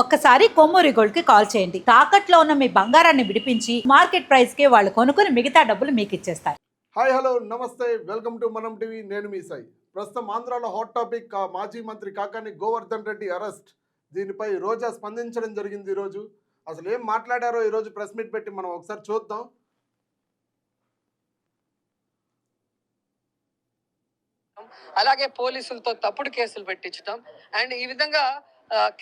ఒక్కసారి కొమ్మూరి గోల్డ్ కి కాల్ చేయండి. తాకట్లో ఉన్న మీ బంగారాన్ని విడిపించి మార్కెట్ ప్రైస్ కి వాళ్ళు కొనుక్కుని మిగతా డబ్బులు మీకు ఇచ్చేస్తారు. హాయ్ హలో నమస్తే, వెల్కమ్ టు మనం టీవీ. నేను మీ సాయి. ప్రస్తుతం ఆంధ్రాలో హాట్ టాపిక్ మాజీ మంత్రి కాకాని గోవర్ధన్ రెడ్డి అరెస్ట్. దీనిపై రోజా స్పందించడం జరిగింది. ఈరోజు అసలు ఏం మాట్లాడారో ఈరోజు ప్రెస్ మీట్ పెట్టి మనం ఒకసారి చూద్దాం. అలాగే పోలీసులతో తప్పుడు కేసులు పెట్టించడం అండ్ ఈ విధంగా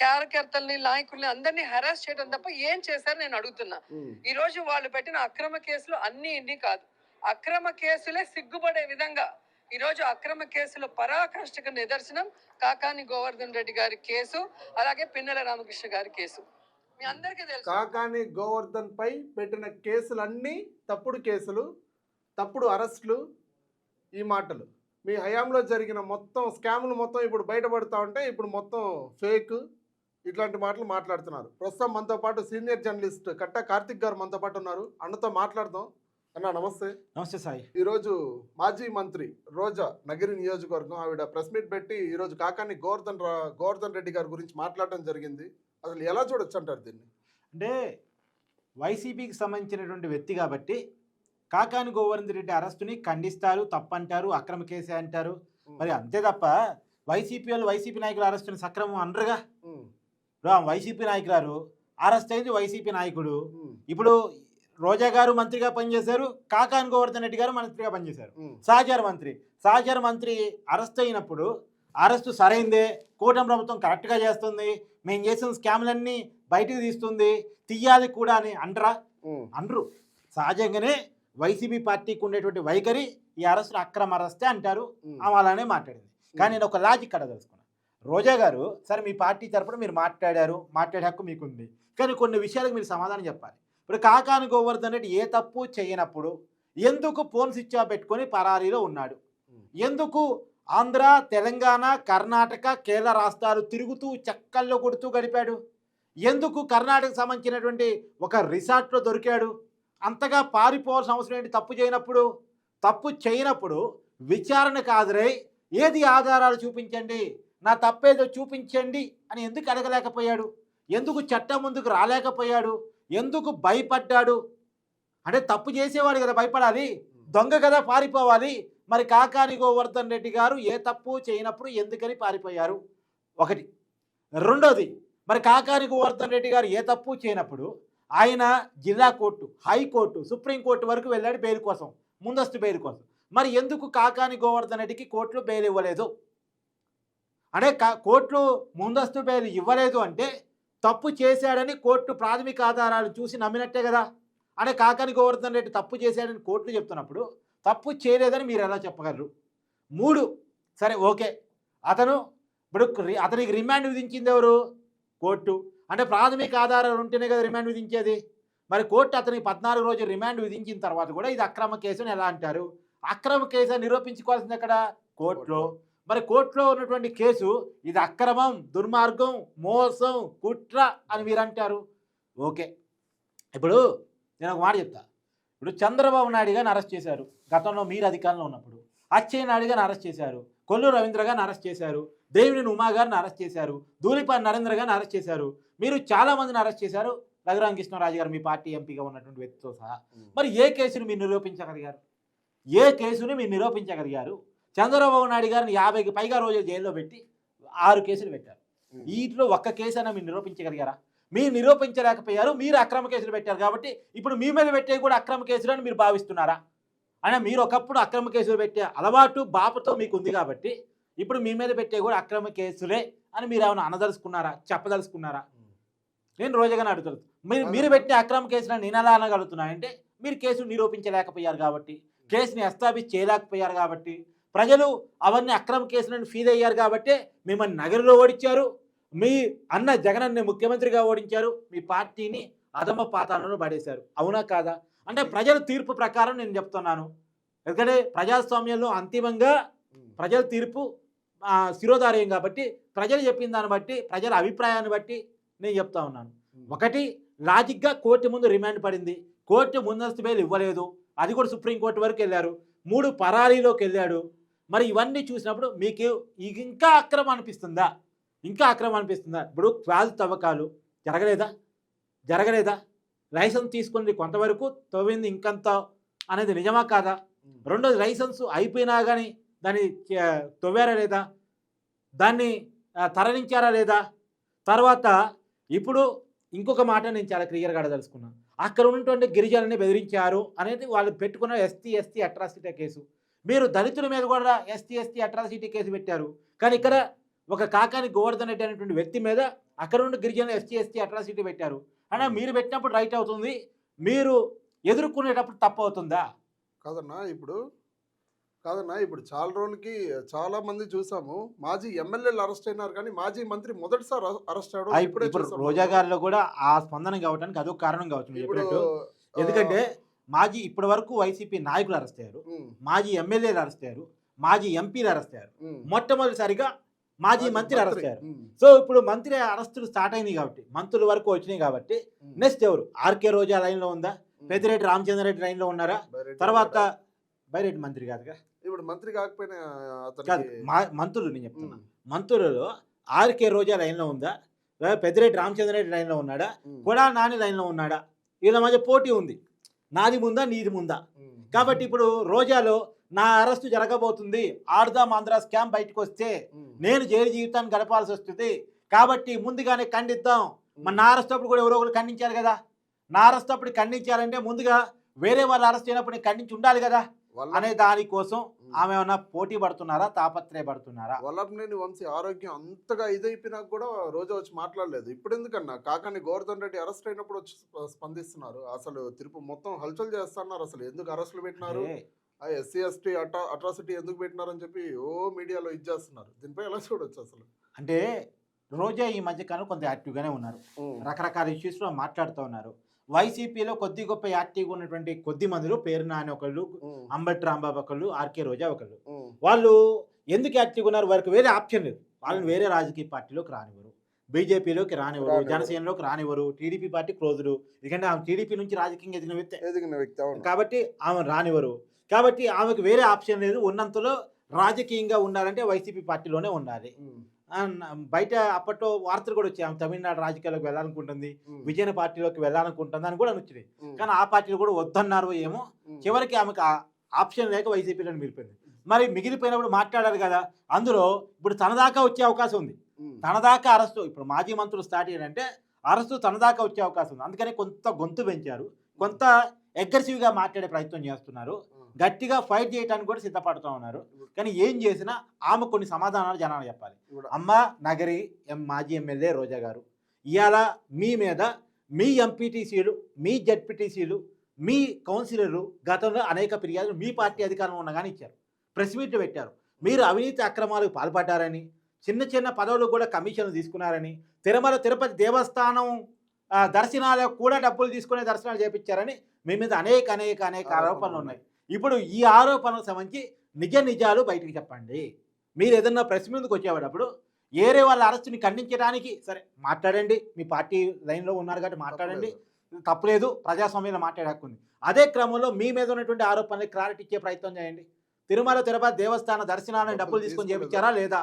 కార్యకర్తల్ని నాయకుల్ని అందరినీ హెరాస్ చేయడం తప్ప ఏం చేశారు నేను అడుగుతున్నా. ఈ రోజు వాళ్ళు పెట్టిన అక్రమ కేసులు అన్ని ఇన్ని కాదు, అక్రమ కేసులే సిగ్గుపడే విధంగా ఈ రోజు అక్రమ కేసుల పరాకాష్ఠకు నిదర్శనం కాకాని గోవర్ధన్ రెడ్డి గారి కేసు, అలాగే పిన్నెల రామకృష్ణ గారి కేసు. మీ అందరికీ తెలుసు కాకాని గోవర్ధన్ పై పెట్టిన కేసులన్నీ తప్పుడు కేసులు, తప్పుడు అరెస్టులు. ఈ మాటలు మీ హయాంలో జరిగిన మొత్తం స్కాములు మొత్తం ఇప్పుడు బయటపడుతూ ఉంటే ఇప్పుడు మొత్తం ఫేక్, ఇట్లాంటి మాటలు మాట్లాడుతున్నారు. ప్రస్తుతం మనతో పాటు సీనియర్ జర్నలిస్ట్ కట్టా కార్తిక్ గారు మనతో పాటు ఉన్నారు. అన్నతో మాట్లాడదాం. అన్న నమస్తే. నమస్తే సాయి. ఈరోజు మాజీ మంత్రి రోజా నగిరి నియోజకవర్గం ఆవిడ ప్రెస్ మీట్ పెట్టి ఈరోజు కాకాని గోవర్ధన్ రెడ్డి గారి గురించి మాట్లాడటం జరిగింది. అసలు ఎలా చూడొచ్చు అంటారు దీన్ని? అంటే వైసీపీకి సంబంధించినటువంటి వ్యక్తి కాబట్టి కాకాని గోవర్ధన్ రెడ్డి అరెస్టుని ఖండిస్తారు, తప్పంటారు, అక్రమ కేసే అంటారు. మరి అంతే తప్ప వైసీపీ వాళ్ళు వైసీపీ నాయకులు అరెస్టుని సక్రమం అనరుగా. వైసీపీ నాయకులు అరెస్ట్ అయింది వైసీపీ నాయకుడు. ఇప్పుడు రోజా గారు మంత్రిగా పనిచేశారు, కాకాని గోవర్ధన్ రెడ్డి గారు మంత్రిగా పనిచేశారు. సహచార మంత్రి అరెస్ట్ అయినప్పుడు అరెస్టు సరైందే, కూటమి ప్రభుత్వం కరెక్ట్గా చేస్తుంది, మేము చేసిన స్కామ్లన్నీ బయటకు తీస్తుంది, తీయాలి కూడా అని అనరు. సహజంగానే వైసీపీ పార్టీకి ఉండేటువంటి వైఖరి ఈ అరెస్టు అక్రమ అరెస్టే అంటారు. ఆమె అలానే మాట్లాడింది. కానీ నేను ఒక లాజిక్ అడగదలుచుకున్నాను. రోజా గారు సరే మీ పార్టీ తరపున మీరు మాట్లాడారు, మాట్లాడే హక్కు మీకుంది, కానీ కొన్ని విషయాలకు మీరు సమాధానం చెప్పాలి. ఇప్పుడు కాకాని గోవర్ధన్ రెడ్డి ఏ తప్పు చేయనప్పుడు ఎందుకు ఫోన్ స్విచ్ ఆఫ్ పెట్టుకొని పరారీలో ఉన్నాడు? ఎందుకు ఆంధ్ర, తెలంగాణ, కర్ణాటక, కేరళ రాష్ట్రాలు తిరుగుతూ చక్కల్లో కొడుతూ గడిపాడు? ఎందుకు కర్ణాటకకు సంబంధించినటువంటి ఒక రిసార్ట్లో దొరికాడు? అంతగా పారిపోవాల్సిన అవసరం ఏంటి? తప్పు చేయనప్పుడు విచారణకు హాజరై ఏది ఆధారాలు చూపించండి, నా తప్పేదో చూపించండి అని ఎందుకు అడగలేకపోయాడు? ఎందుకు చట్టం ముందుకు రాలేకపోయాడు? ఎందుకు భయపడ్డాడు? అంటే తప్పు చేసేవాడు కదా భయపడాలి, దొంగ కదా పారిపోవాలి. మరి కాకాని గోవర్ధన్ రెడ్డి గారు ఏ తప్పు చేయనప్పుడు ఎందుకని పారిపోయారు? ఒకటి. రెండోది, మరి కాకాని గోవర్ధన్ రెడ్డి గారు ఏ తప్పు చేయనప్పుడు ఆయన జిల్లా కోర్టు, హైకోర్టు, సుప్రీంకోర్టు వరకు వెళ్ళాడు బెయిల్ కోసం, ముందస్తు బెయిల్ కోసం. మరి ఎందుకు కాకాని గోవర్ధన్ రెడ్డికి కోర్టులో బెయిల్ ఇవ్వలేదు? అంటే కోర్టులో ముందస్తు బెయిల్ ఇవ్వలేదు అంటే తప్పు చేశాడని కోర్టు ప్రాథమిక ఆధారాలు చూసి నమ్మినట్టే కదా. అంటే కాకాని గోవర్ధన్ రెడ్డి తప్పు చేశాడని కోర్టులు చెప్తున్నప్పుడు తప్పు చేయలేదని మీరు ఎలా చెప్పగలరు? 3, సరే ఓకే, అతనికి రిమాండ్ విధించింది ఎవరు? కోర్టు. అంటే ప్రాథమిక ఆధారాలు ఉంటేనే కదా రిమాండ్ విధించేది. మరి కోర్టు అతనికి 14 రోజులు రిమాండ్ విధించిన తర్వాత కూడా ఇది అక్రమ కేసు అని ఎలా అంటారు? అక్రమ కేసు నిరూపించుకోవాల్సింది ఎక్కడ? కోర్టులో. మరి కోర్టులో ఉన్నటువంటి కేసు ఇది అక్రమం, దుర్మార్గం, మోసం, కుట్ర అని మీరు అంటారు. ఓకే, ఇప్పుడు నేను ఒక మాట చెప్తా. ఇప్పుడు చంద్రబాబు నాయుడు గారిని అరెస్ట్ చేశారు గతంలో మీరు అధికారంలో ఉన్నప్పుడు. అచ్చెన్నాయుడు గారిని అరెస్ట్ చేశారు, కొల్లు రవీంద్ర గారిని అరెస్ట్ చేశారు, దేవినేని ఉమా గారిని అరెస్ట్ చేశారు, ధూళిపాటి నరేంద్ర గారిని అరెస్ట్ చేశారు. మీరు చాలామందిని అరెస్ట్ చేశారు, రఘురామకృష్ణరాజు గారు మీ పార్టీ ఎంపీగా ఉన్నటువంటి వ్యక్తితో సహా. మరి ఏ కేసును మీరు నిరూపించగలిగారు? చంద్రబాబు నాయుడు గారిని 50కి పైగా రోజులు జైల్లో పెట్టి 6 కేసులు పెట్టారు. వీటిలో ఒక్క కేసు అయినా మీరు నిరూపించగలిగారా? మీరు నిరూపించలేకపోయారు. మీరు అక్రమ కేసులు పెట్టారు కాబట్టి ఇప్పుడు మీ మీద పెట్టే కూడా అక్రమ కేసులు అని మీరు భావిస్తున్నారా? అయినా మీరు ఒకప్పుడు అక్రమ కేసులు పెట్టే అలవాటు బాపుతో మీకు ఉంది కాబట్టి ఇప్పుడు మీ మీద పెట్టే కూడా అక్రమ కేసులే అని మీరు ఏమైనా అనదలుచుకున్నారా, చెప్పదలుచుకున్నారా? నేను రోజుగానే అడుగుతాను. మీరు పెట్టే అక్రమ కేసులను నేను ఎలా అనగలుగుతున్నా అంటే మీరు కేసును నిరూపించలేకపోయారు కాబట్టి, కేసుని ఎస్టాబ్లిష్ చేయలేకపోయారు కాబట్టి, ప్రజలు అవన్నీ అక్రమ కేసులను ఫీల్ అయ్యారు కాబట్టి మిమ్మల్ని నగరంలో ఓడించారు, మీ అన్న జగనన్ని ముఖ్యమంత్రిగా ఓడించారు, మీ పార్టీని అధమ పాతాళంలో పడేశారు. అవునా కాదా? అంటే ప్రజల తీర్పు ప్రకారం నేను చెప్తున్నాను. ఎందుకంటే ప్రజాస్వామ్యంలో అంతిమంగా ప్రజల తీర్పు శిరోధార్యం కాబట్టి ప్రజలు చెప్పిన దాన్ని బట్టి, ప్రజల అభిప్రాయాన్ని బట్టి నేను చెప్తా ఉన్నాను. ఒకటి, లాజిక్గా కోర్టు ముందు రిమాండ్ పడింది, కోర్టు ముందస్తు బెయిల్ ఇవ్వలేదు, అది కూడా సుప్రీంకోర్టు వరకు వెళ్ళారు. 3 పరారీలోకి వెళ్ళాడు. మరి ఇవన్నీ చూసినప్పుడు మీకు ఇంకా అక్రమం అనిపిస్తుందా? ఇప్పుడు క్వాల్ తవ్వకాలు, జరగలేదా లైసెన్స్ తీసుకుంది కొంతవరకు, తవ్వింది ఇంకంత అనేది నిజమా కాదా? రెండోది లైసెన్స్ అయిపోయినా కానీ దాన్ని తవ్వారా లేదా, దాన్ని తరలించారా లేదా? తర్వాత ఇప్పుడు ఇంకొక మాట నేను చాలా క్లియర్గా అడదలుచుకున్నాను. అక్కడ ఉన్నటువంటి గిరిజనుల్ని బెదిరించారు అనేది వాళ్ళు పెట్టుకున్న ఎస్టీ అట్రాసిటీ కేసు. మీరు దళితుల మీద కూడా ఎస్టీ అట్రాసిటీ కేసు పెట్టారు. కానీ ఇక్కడ ఒక కాకాని గోవర్ధన్ రెడ్డి అనేటువంటి వ్యక్తి మీద అక్కడ ఉన్న గిరిజనులు ఎస్టీ అట్రాసిటీ పెట్టారు. అంటే మీరు పెట్టినప్పుడు రైట్ అవుతుంది, మీరు ఎదుర్కొనేటప్పుడు తప్పు అవుతుందా? కాదన్నా ఇప్పుడు చాలా రోజులకి చాలా మంది చూసాము, మాజీ ఎమ్మెల్యేలు అరెస్ట్ అయినారు కానీ మాజీ మంత్రి మొదటిసారి అరెస్ట్ అవ్వడం ఇప్పుడే ఇప్పుడు చూసాము. రోజా గారిలో కూడా ఆ స్పందన కావడానికి అదొక కారణం కావచ్చు మీరు ఇప్పుడు చెప్పినట్టు. ఎందుకంటే మాజీ ఇప్పటి వరకు వైసీపీ నాయకులు అరెస్ట్ అయ్యారు, మాజీ ఎమ్మెల్యేలు అరెస్ట్ అయ్యారు, మాజీ ఎంపీలు అరెస్ట్ అయ్యారు, మొట్టమొదటిసారిగా మాజీ మంత్రి అరెస్ట్ అయ్యారు. సో ఇప్పుడు మంత్రి అరెస్టులు స్టార్ట్ అయినాయి కాబట్టి, మంత్రుల వరకు వచ్చినాయి కాబట్టి నెక్స్ట్ ఎవరు? ఆర్కే రోజా లైన్లో ఉందా? పెద్దిరెడ్డి రామచంద్రరెడ్డి లైన్లో ఉన్నారా? తర్వాత బైరెడ్డి మంత్రి కాదుగా, ఇప్పుడు మంత్రి కాకపోయినా కాదు మంత్రులు నేను చెప్తున్నా. మంత్రులలో ఆర్కే రోజా లైన్లో ఉందా? పెద్దిరెడ్డి రామచంద్రరెడ్డి లైన్లో ఉన్నాడా? కొడా నాని లైన్లో ఉన్నాడా? వీళ్ళ మధ్య పోటీ ఉంది, నాది ముందా నీది ముందా. కాబట్టి ఇప్పుడు రోజాలో నా అరెస్టు జరగబోతుంది, ఆడుదాం ఆంధ్ర స్కామ్ బయటకు వస్తే నేను జైలు జీవితాన్ని గడపాల్సి వస్తుంది, కాబట్టి ముందుగానే ఖండిద్దాం. మన నా అరెస్ట్ అప్పుడు కూడా ఎవరో ఒకరు ఖండించారు కదా. నా అరెస్ట్ అప్పుడు ఖండించాలంటే ముందుగా వేరే వాళ్ళు అరెస్ట్ అయినప్పుడు నేను ఖండించి ఉండాలి కదా అనే దానికోసం ఆమె ఏమన్నా పోటీ పడుతున్నారా, తాపత్రయపడుతున్నారా? వల్లభనేని వంశీ ఆరోగ్యం అంతగా ఇదైపోయినా కూడా రోజా వచ్చి మాట్లాడలేదు. ఇప్పుడు ఎందుకన్నా కాకాని గోవర్ధన్ రెడ్డి అరెస్ట్ అయినప్పుడు వచ్చి స్పందిస్తున్నారు. అసలు తిరుపతి మొత్తం హల్చల్ చేస్తున్నారు. అసలు ఎందుకు అరెస్టులు పెట్టినారు, ఎస్సీ అట్రాసిటీ ఎందుకు పెట్టినారని చెప్పి మీడియాలో ఇచ్చేస్తున్నారు. దీనిపై ఎలా చూడొచ్చు అసలు? అంటే రోజా ఈ మధ్యకాలం కొంత యాక్టివ్గానే ఉన్నారు, రకరకాల ఇష్యూస్లో మాట్లాడుతూ ఉన్నారు. వైసీపీలో కొద్ది గొప్ప యాక్టివ్గా ఉన్నటువంటి కొద్ది మందిలో పేరు నాని ఒకళ్ళు, అంబటి రాంబాబు ఒకళ్ళు, ఆర్కే రోజా ఒకళ్ళు. వాళ్ళు ఎందుకు యాక్టివ్గా ఉన్నారు? వారికి వేరే ఆప్షన్ లేదు. వాళ్ళని వేరే రాజకీయ పార్టీలోకి రానివ్వరు, బీజేపీలోకి రానివ్వరు, జనసేనలోకి రానివ్వరు, టీడీపీ పార్టీ క్లోజరు. ఎందుకంటే ఆమె టీడీపీ నుంచి రాజకీయంగా ఎదిగిన వ్యక్తి కాబట్టి ఆమె రానివ్వరు. కాబట్టి ఆమెకు వేరే ఆప్షన్ లేదు. ఉన్నంతలో రాజకీయంగా ఉండాలంటే వైసీపీ పార్టీలోనే ఉండాలి. బయట అప్పట్లో వార్తలు కూడా వచ్చాయి, ఆమె తమిళనాడు రాజకీయాల్లోకి వెళ్ళాలనుకుంటుంది, విజయన పార్టీలోకి వెళ్ళాలనుకుంటుంది అని కూడా వచ్చినాయి. కానీ ఆ పార్టీలు కూడా వద్దన్నారు ఏమో. చివరికి ఆమెకు ఆప్షన్ లేక వైసీపీలో మిగిలిపోయింది. మరి మిగిలిపోయినప్పుడు మాట్లాడారు కదా, అందులో ఇప్పుడు తన దాకా వచ్చే అవకాశం ఉంది. తన దాకా అరెస్టు, ఇప్పుడు మాజీ మంత్రులు స్టార్ట్ అయ్యారంటే అరెస్టు తన దాకా వచ్చే అవకాశం ఉంది. అందుకని కొంత గొంతు పెంచారు, కొంత అగ్రెసివ్గా మాట్లాడే ప్రయత్నం చేస్తున్నారు, గట్టిగా ఫైట్ చేయడానికి కూడా సిద్ధపడుతూ ఉన్నారు. కానీ ఏం చేసినా ఆమె కొన్ని సమాధానాలు జనాలు చెప్పాలి. అమ్మ నగరి మాజీ ఎమ్మెల్యే రోజా గారు, ఇవాళ మీ మీద మీ ఎంపీటీసీలు, మీ జడ్పీటీసీలు, మీ కౌన్సిలర్లు గతంలో అనేక ఫిర్యాదులు మీ పార్టీ అధికారంలో ఉన్నగానే ఇచ్చారు, ప్రెస్ మీట్లు పెట్టారు. మీరు అవినీతి అక్రమాలకు పాల్పడ్డారని, చిన్న పదవులు కూడా కమిషన్లు తీసుకున్నారని, తిరుపతి దేవస్థానం దర్శనాలకు కూడా డబ్బులు తీసుకునే దర్శనాలు చేపించారని మీ మీద అనేక ఆరోపణలు ఉన్నాయి. ఇప్పుడు ఈ ఆరోపణలకు సంబంధించి నిజాలు బయటకు చెప్పండి. మీరు ఏదన్నా ప్రెస్ మీదకి వచ్చేటప్పుడు ఏరే వాళ్ళ అరెస్టుని ఖండించడానికి సరే మాట్లాడండి, మీ పార్టీ లైన్లో ఉన్నారు కాబట్టి మాట్లాడండి, తప్పులేదు, ప్రజాస్వామ్యంలో మాట్లాడే హక్కు ఉంది. అదే క్రమంలో మీ మీద ఉన్నటువంటి ఆరోపణలు క్లారిటీ ఇచ్చే ప్రయత్నం చేయండి. తిరుపతి దేవస్థాన దర్శనాలను డబ్బులు తీసుకొని చేపించారా లేదా?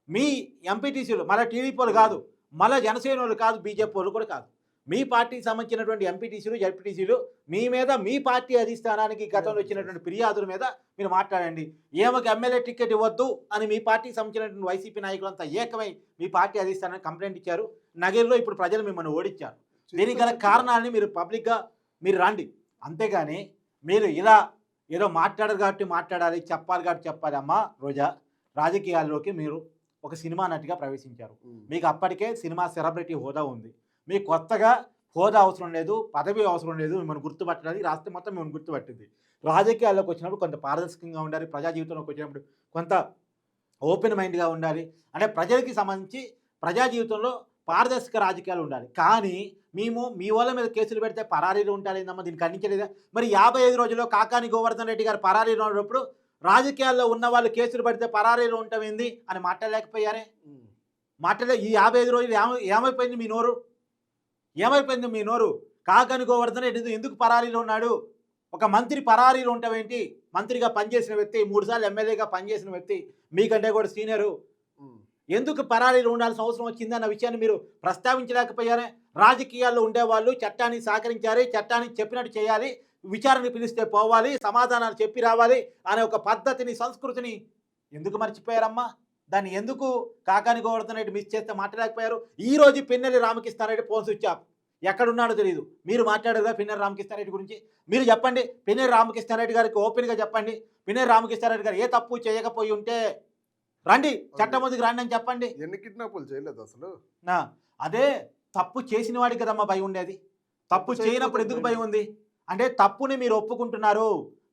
మీ ఎంపీటీసీలు మళ్ళీ టీడీపీ వాళ్ళు కాదు, మళ్ళీ జనసేన వాళ్ళు కాదు, బీజేపీ వాళ్ళు కూడా కాదు, మీ పార్టీకి సంబంధించినటువంటి ఎంపీటీసీలు జడ్పీటీసీలు మీ మీద మీ పార్టీ అధిష్టానానికి గతంలో వచ్చినటువంటి ఫిర్యాదుల మీద మీరు మాట్లాడండి. ఏమకి ఎమ్మెల్యే టికెట్ ఇవ్వద్దు అని మీ పార్టీకి సంబంధించినటువంటి వైసీపీ నాయకులంతా ఏకమై మీ పార్టీ అధిష్టానానికి కంప్లైంట్ ఇచ్చారు. నగరంలో ఇప్పుడు ప్రజలు మిమ్మల్ని ఓడించారు. దీనికి గల కారణాలని మీరు పబ్లిక్గా మీరు రండి. అంతేగాని మీరు ఇలా ఏదో మాట్లాడరు కాబట్టి మాట్లాడాలి, చెప్పాలి కాబట్టి చెప్పాలి. అమ్మ రోజా, రాజకీయాల్లోకి మీరు ఒక సినిమా నటిగా ప్రవేశించారు, మీకు అప్పటికే సినిమా సెలబ్రిటీ హోదా ఉంది, మీకు కొత్తగా హోదా అవసరం లేదు, పదవి అవసరం లేదు, మిమ్మల్ని గుర్తుపట్టడానికి రాష్ట్రం మొత్తం మిమ్మల్ని గుర్తుపట్టింది. రాజకీయాల్లోకి వచ్చినప్పుడు కొంత పారదర్శకంగా ఉండాలి, ప్రజా జీవితంలోకి వచ్చినప్పుడు కొంత ఓపెన్ మైండ్గా ఉండాలి. అంటే ప్రజలకి సంబంధించి ప్రజా జీవితంలో పారదర్శక రాజకీయాలు ఉండాలి. కానీ మేము మీ వాళ్ళ మీద కేసులు పెడితే పరారీలు ఉంటారేందమ్మా, దీన్ని ఖండించలేదా? మరి 55 రోజుల్లో కాకాని గోవర్ధన్ రెడ్డి గారు పరారీలో ఉన్నప్పుడు రాజకీయాల్లో ఉన్న వాళ్ళు కేసులు పెడితే పరారీలు ఉంటామేంది అని మాట్లాడలేకపోయారే? ఈ 55 రోజులు ఏమైపోయింది మీ నోరు? ఏమైపోయింది మీ నోరు? కాకాని గోవర్ధన్ రెడ్డి ఎందుకు పరారీలో ఉన్నాడు? ఒక మంత్రి పరారీలో ఉంటావేంటి? మంత్రిగా పనిచేసిన వ్యక్తి, 3 సార్లు ఎమ్మెల్యేగా పనిచేసిన వ్యక్తి, మీకంటే కూడా సీనియరు, ఎందుకు పరారీలో ఉండాల్సిన అవసరం వచ్చింది అన్న విషయాన్ని మీరు ప్రస్తావించలేకపోయారే? రాజకీయాల్లో ఉండేవాళ్ళు చట్టాన్ని సహకరించాలి, చట్టాన్ని చెప్పినట్టు చేయాలి, విచారణ పిలిస్తే పోవాలి, సమాధానాలు చెప్పి రావాలి అనే ఒక పద్ధతిని, సంస్కృతిని ఎందుకు మర్చిపోయారమ్మా? దాన్ని ఎందుకు కాకాని గోవర్ధన్ రెడ్డి మిస్ చేస్తే మాట్లాడలేకపోయారు? ఈ రోజు Pinnelli Ramakrishna Reddy phone switch off, ఎక్కడున్నాడో తెలియదు. మీరు మాట్లాడారు కదా పిన్నెల్లి రామకృష్ణారెడ్డి గురించి, మీరు చెప్పండి. పిన్నెల్లి రామకృష్ణారెడ్డి గారికి ఓపెన్గా చెప్పండి, పిన్నెల్లి రామకృష్ణారెడ్డి గారు ఏ తప్పు చేయకపోయి ఉంటే రండి, చట్టం ముందుకు రండి అని చెప్పండి. ఎన్ని కిడ్నాపులు చేయలేదు అసలు? అదే తప్పు చేసిన వాడికి కదమ్మా భయం ఉండేది. తప్పు చేయనప్పుడు ఎందుకు భయం ఉంది అంటే, తప్పుని మీరు ఒప్పుకుంటున్నారు,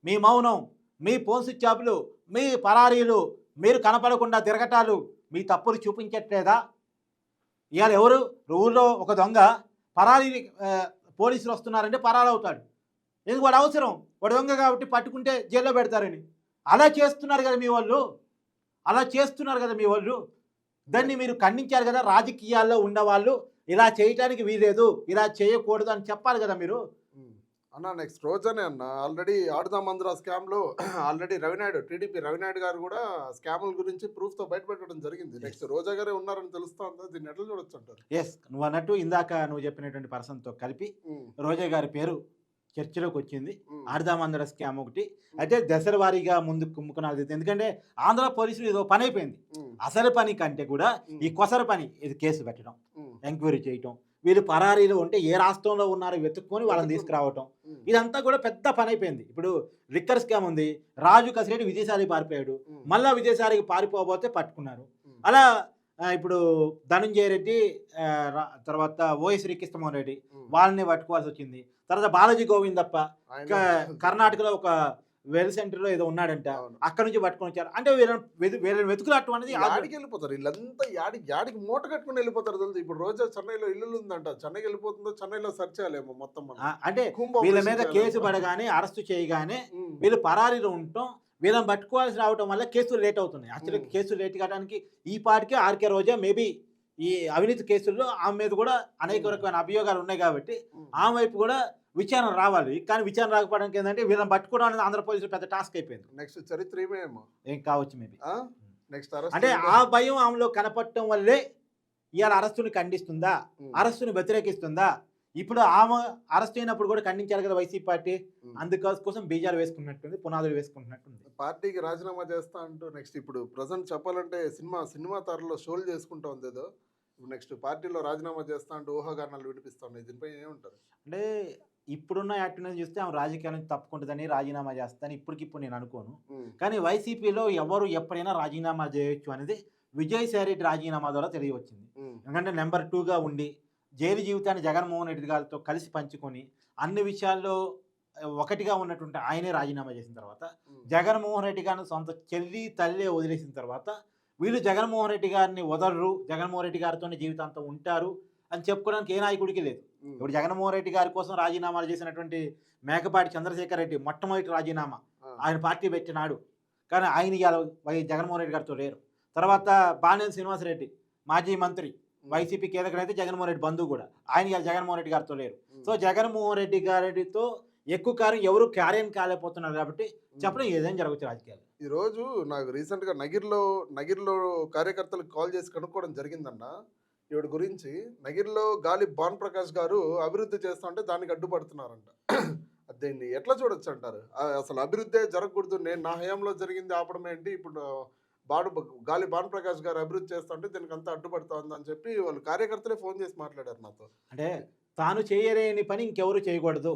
మీ మౌనం, మీ ఫోన్ స్విచ్ ఆఫ్లు, మీ పరారీలు, మీరు కనపడకుండా తిరగటాలు, మీ తప్పులు చూపించట్లేదా? ఇవాళ ఎవరు ఊళ్ళో ఒక దొంగ పరారీ పోలీసులు వస్తున్నారంటే పరారవుతాడు. ఎందుకు? వాడు అవసరం, వాడు దొంగ కాబట్టి పట్టుకుంటే జైల్లో పెడతారని. అలా చేస్తున్నారు కదా మీ వాళ్ళు, అలా చేస్తున్నారు కదా మీ వాళ్ళు. దాన్ని మీరు ఖండించారు కదా. రాజకీయాల్లో ఉన్నవాళ్ళు ఇలా చేయటానికి వీలేదు, ఇలా చేయకూడదు అని చెప్పాలి కదా మీరు. అన్న నెక్స్ట్ రోజనే అన్న ఆల్రెడీ ఆడుదాం ఆంధ్ర స్కామ్లో ఆల్రెడీ రవినాయుడు, టీడీపీ రవినాయుడు గారు కూడా స్కాముల గురించి ప్రూఫ్తో బయటపెట్టడం జరిగింది. నెక్స్ట్ రోజా గారే ఉన్నారని తెలుస్తా ఉందా? దీన్ని ఎట్లా చూడొచ్చు అంటారు? ఎస్, నువ్వు అన్నట్టు ఇందాక నువ్వు చెప్పినటువంటి పర్సన్తో కలిపి రోజా గారి పేరు చర్చలోకి వచ్చింది. ఆడుదాం ఆంధ్ర స్కామ్ ఒకటి అయితే దశల వారీగా ముందుకు కుమ్ముకున్నది. ఎందుకంటే ఆంధ్ర పోలీసులు ఏదో పని అయిపోయింది. అసలు పని కంటే కూడా ఈ కొసర పని, ఇది కేసు పెట్టడం, ఎంక్వైరీ చేయటం, వీళ్ళు పరారీలో ఉంటే ఏ రాష్ట్రంలో ఉన్నారో వెతుక్కొని వాళ్ళని తీసుకురావటం, ఇదంతా కూడా పెద్ద పని అయిపోయింది. ఇప్పుడు లిక్కర్ స్కామ్ ఉంది, రాజు కసిరెడ్డి విజయసాయి పారిపోయాడు, మళ్ళా విజయసాయికి పారిపోబోతే పట్టుకున్నారు. అలా ఇప్పుడు ధనంజయ రెడ్డి, తర్వాత ఓఎస్ శ్రీకృష్ణమోహన్ రెడ్డి, వాళ్ళని పట్టుకోవాల్సి వచ్చింది. తర్వాత బాలాజీ గోవిందప్ప కర్ణాటకలో ఒక వెల్ సెంటర్లో ఏదో ఉన్నాడంట, అక్కడ నుంచి పట్టుకొని వచ్చారు. అంటే వీళ్ళని వెతుకులాటం అనేది యాడికి వెళ్ళిపోతారు వీళ్ళంతా, యాడికి మూట కట్టుకుని వెళ్ళిపోతారు తెలుసు. ఇప్పుడు రోజా చెన్నైలో ఇల్లు ఉందంట, చెన్నైకి వెళ్ళిపోతుందో చెన్నైలో సెర్చ్ చేయాలేమో మొత్తం. అంటే వీళ్ళ మీద కేసు పడగానే, అరెస్ట్ చేయగానే వీళ్ళు పరారీలో ఉండటం, వీళ్ళని పట్టుకోవాల్సి రావటం వల్ల కేసులు లేట్ అవుతున్నాయి. యాక్చువల్గా కేసులు లేట్ కావడానికి ఈ పాటికే ఆర్కే రోజా మేబీ ఈ అవినీతి కేసుల్లో ఆమె మీద కూడా అనేక రకమైన అభియోగాలు ఉన్నాయి కాబట్టి ఆమె వైపు కూడా విచారణ రావాలి. కానీ విచారణ రాకపోవడానికి ఏంటంటే వీళ్ళని పట్టుకోవడం అనేది ఆంధ్ర పోలీసులు పెద్ద టాస్క్ అయిపోయింది. నెక్స్ట్ చరిత్ర ఏం కావచ్చు మేబీ. నెక్స్ట్ అంటే ఆ భయం ఆమెలో కనపడటం వల్లే ఇవాళ అరెస్టుని ఖండిస్తుందా, అరెస్టుని వ్యతిరేకిస్తుందా? ఇప్పుడు ఆమె అరెస్ట్ అయినప్పుడు కూడా ఖండించారు కదా వైసీపీ పార్టీ, అందుకోసం బీజాలు వేసుకున్నట్టుంది, పునాదులు వేసుకుంటున్నట్టుంది. పార్టీకి రాజీనామా చేస్తా అంటూ నెక్స్ట్ ఇప్పుడు ప్రజెంట్ చెప్పాలంటే సినిమా తారలో షోలు చేసుకుంటా ఉంది ఏదో. ఇప్పుడు నెక్స్ట్ పార్టీలో రాజీనామా చేస్తా అంటూ ఊహాగానాలు వినిపిస్తా ఉన్నాయి. దీనిపై ఏముంటారు? అంటే ఇప్పుడున్న యాక్టివ్నెస్ చూస్తే ఆమె రాజకీయాల నుంచి తప్పుకుంటుందని, రాజీనామా చేస్తానని ఇప్పటికిప్పుడు నేను అనుకోను. కానీ వైసీపీలో ఎవరు ఎప్పుడైనా రాజీనామా చేయొచ్చు అనేది విజయసాయి రెడ్డి రాజీనామా ద్వారా తెలియవచ్చింది. ఎందుకంటే నెంబర్ 2గా ఉండి జైలు జీవితాన్ని జగన్మోహన్ రెడ్డి గారితో కలిసి పంచుకొని అన్ని విషయాల్లో ఒకటిగా ఉన్నటువంటి ఆయనే రాజీనామా చేసిన తర్వాత, జగన్మోహన్ రెడ్డి గారిని సొంత చెల్లి తల్లి వదిలేసిన తర్వాత వీళ్ళు జగన్మోహన్ రెడ్డి గారిని వదలరు, జగన్మోహన్ రెడ్డి గారితోనే జీవితాంతం ఉంటారు అని చెప్పుకోవడానికి ఏ నాయకుడికి లేదు. ఇప్పుడు జగన్మోహన్ రెడ్డి గారి కోసం రాజీనామాలు చేసినటువంటి మేకపాటి చంద్రశేఖర్ రెడ్డి మొట్టమొదటి రాజీనామా ఆయన పార్టీ పెట్టినాడు, కానీ ఆయన జగన్మోహన్ రెడ్డి గారితో లేరు. తర్వాత బాలినేని శ్రీనివాసరెడ్డి మాజీ మంత్రి, వైసీపీ కీలకనైతే జగన్మోహన్ రెడ్డి బంధువు కూడా, ఆయన జగన్మోహన్ రెడ్డి గారితో లేరు. సో జగన్మోహన్ రెడ్డి గారితో ఎక్కువ కాలం ఎవరు క్యారియన్ కాలేకపోతున్నారు కాబట్టి చెప్పడం ఏదైనా జరగచ్చు రాజకీయాలు. ఈరోజు నాకు రీసెంట్గా నగిర్లో కార్యకర్తలకు కాల్ చేసి కనుక్కోవడం జరిగిందన్న ఈవిడ గురించి. నగిర్లో గాలి భాన్ ప్రకాష్ గారు అభివృద్ధి చేస్తా ఉంటే దానికి అడ్డుపడుతున్నారంట. దీన్ని ఎట్లా చూడొచ్చు అంటారు? అసలు అభివృద్ధి జరగకూడదు, నేను నా హయాంలో జరిగింది ఆపడం ఏంటి, ఇప్పుడు గాలి భాన్ ప్రకాష్ గారు అభివృద్ధి చేస్తా ఉంటే దీనికి అంతా అడ్డుపడుతా ఉందని చెప్పి వాళ్ళు కార్యకర్తలే ఫోన్ చేసి మాట్లాడారు నాతో. అంటే తాను చేయలేని పని ఇంకెవరు చేయకూడదు,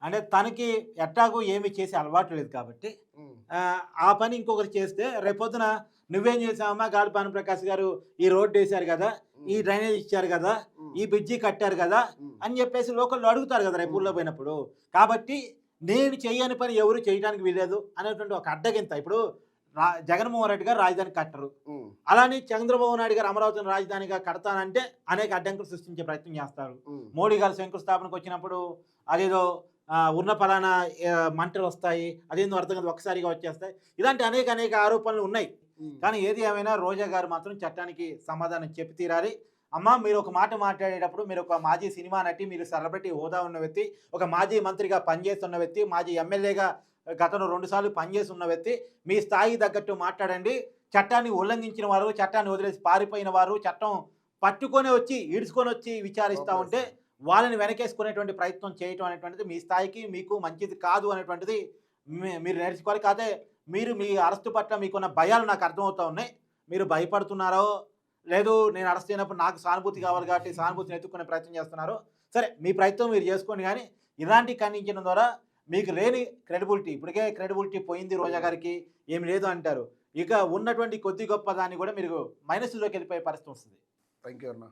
అంటే తనకి ఎట్టాగూ ఏమి చేసే అలవాటు లేదు కాబట్టి ఆ పని ఇంకొకరు చేస్తే రేపొద్దున నువ్వేం చేసావమ్మా, గాలి భాన్ ప్రకాష్ గారు ఈ రోడ్డు వేశారు కదా, ఈ డ్రైనేజ్ ఇచ్చారు కదా, ఈ బ్రిడ్జి కట్టారు కదా అని చెప్పేసి లోకల్లో అడుగుతారు కదా రేపు ఊళ్ళో పోయినప్పుడు. కాబట్టి నేను చేయని పని ఎవరు చేయడానికి వీలేదు అనేటువంటి ఒక అడ్డగింత. ఇప్పుడు జగన్మోహన్ రెడ్డి గారు రాజధాని కట్టరు, అలానే చంద్రబాబు నాయుడు గారు అమరావతిని రాజధానిగా కడతానంటే అనేక అడ్డంకులు సృష్టించే ప్రయత్నం చేస్తారు. మోడీ గారు శంకుస్థాపనకు వచ్చినప్పుడు అదేదో ఉన్న పలానా మంటలు వస్తాయి, అదేందో అర్థం కాదు ఒక్కసారిగా వచ్చేస్తాయి, ఇలాంటి అనేక ఆరోపణలు ఉన్నాయి. కానీ ఏది ఏమైనా రోజా గారు మాత్రం చట్టానికి సమాధానం చెప్పి తీరాలి. అమ్మ, మీరు ఒక మాట మాట్లాడేటప్పుడు మీరు ఒక మాజీ సినిమా నటి, మీరు సెలబ్రిటీ హోదా ఉన్న వ్యక్తి, ఒక మాజీ మంత్రిగా పనిచేస్తున్న వ్యక్తి, మాజీ ఎమ్మెల్యేగా గతంలో 2 సార్లు పనిచేసి ఉన్న వ్యక్తి, మీ స్థాయి తగ్గట్టు మాట్లాడండి. చట్టాన్ని ఉల్లంఘించిన వారు, చట్టాన్ని వదిలేసి పారిపోయిన వారు, చట్టం పట్టుకొని వచ్చి ఈడ్చుకొని వచ్చి విచారిస్తూ ఉంటే వాళ్ళని వెనకేసుకునేటువంటి ప్రయత్నం చేయటం అనేటువంటిది మీ స్థాయికి మీకు మంచిది కాదు అనేటువంటిది మీరు నేర్చుకోవాలి. కాదే మీరు మీ అరెస్టు పట్ల మీకున్న భయాలు నాకు అర్థమవుతూ ఉన్నాయి. మీరు భయపడుతున్నారో లేదు, నేను అరెస్ట్ అయినప్పుడు నాకు సానుభూతి కావాలి కాబట్టి సానుభూతిని ఎత్తుకునే ప్రయత్నం చేస్తున్నారు. సరే, మీ ప్రయత్నం మీరు చేసుకోండి. కానీ ఇలాంటి ఖండించడం ద్వారా మీకు లేని క్రెడిబిలిటీ, ఇప్పటికే క్రెడిబిలిటీ పోయింది రోజా గారికి, ఏమి లేదు అంటారు. ఇక ఉన్నటువంటి కొద్ది గొప్ప దాన్ని కూడా మీరు మైనస్లోకి వెళ్ళిపోయే పరిస్థితి వస్తుంది. థ్యాంక్ యూ అన్న.